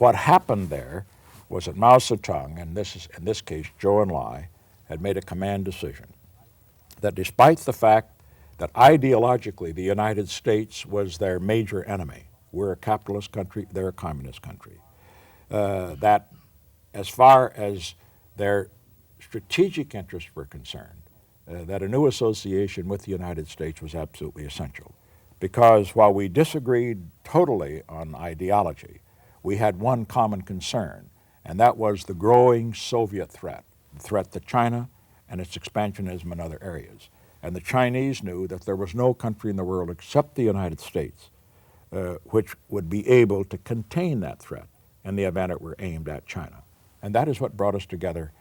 what happened there was that Mao Zedong, and this is, in this case, Zhou Enlai, had made a command decision that despite the fact that ideologically the United States was their major enemy, we're a capitalist country, they're a communist country, that as far as their strategic interests were concerned, that a new association with the United States was absolutely essential. Because while we disagreed totally on ideology, we had one common concern, and that was the growing Soviet threat, the threat to China and its expansionism in other areas. And the Chinese knew that there was no country in the world except the United States which would be able to contain that threat in the event it were aimed at China. And that is what brought us together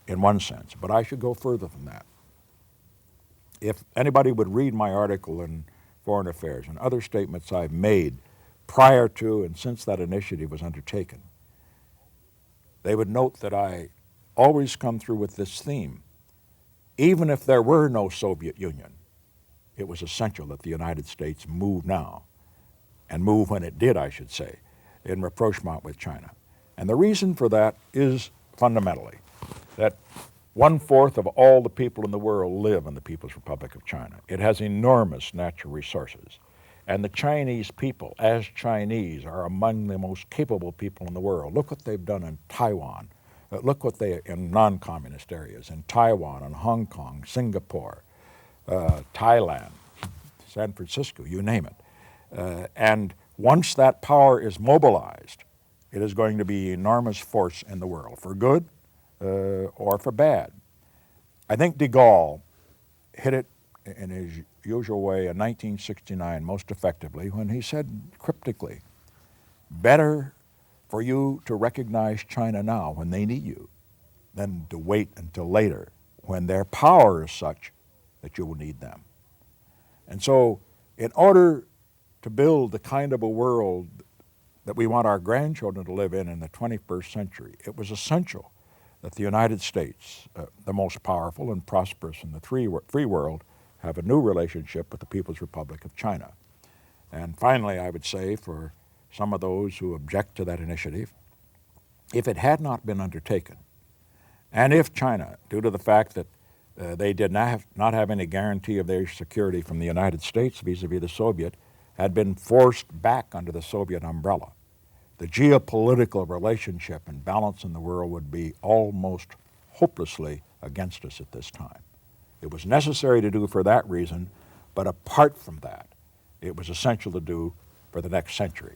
in one sense. But I should go further than that. If anybody would read my article in Foreign Affairs and other statements I've made prior to and since that initiative was undertaken, they would note that I always come through with this theme. Even if there were no Soviet Union, it was essential that the United States move now, and move when it did, I should say, in rapprochement with China. And the reason for that is fundamentally that 1/4 of all the people in the world live in the People's Republic of China. It has enormous natural resources. And the Chinese people, as Chinese, are among the most capable people in the world. Look what they've done in Taiwan. Look what they, in non-communist areas, in Taiwan and Hong Kong, Singapore, Thailand, San Francisco, you name it. And once that power is mobilized, it is going to be an enormous force in the world, for good or for bad. I think de Gaulle hit it in his usual way in 1969 most effectively when he said cryptically, better for you to recognize China now when they need you than to wait until later when their power is such that you will need them. And so in order to build the kind of a world that we want our grandchildren to live in the 21st century, it was essential that the United States, the most powerful and prosperous in the free world, have a new relationship with the People's Republic of China. And finally, I would say for some of those who object to that initiative, if it had not been undertaken, and if China, due to the fact that they did not have any guarantee of their security from the United States vis-a-vis the Soviet, had been forced back under the Soviet umbrella, the geopolitical relationship and balance in the world would be almost hopelessly against us at this time. It was necessary to do for that reason, but apart from that, it was essential to do for the next century.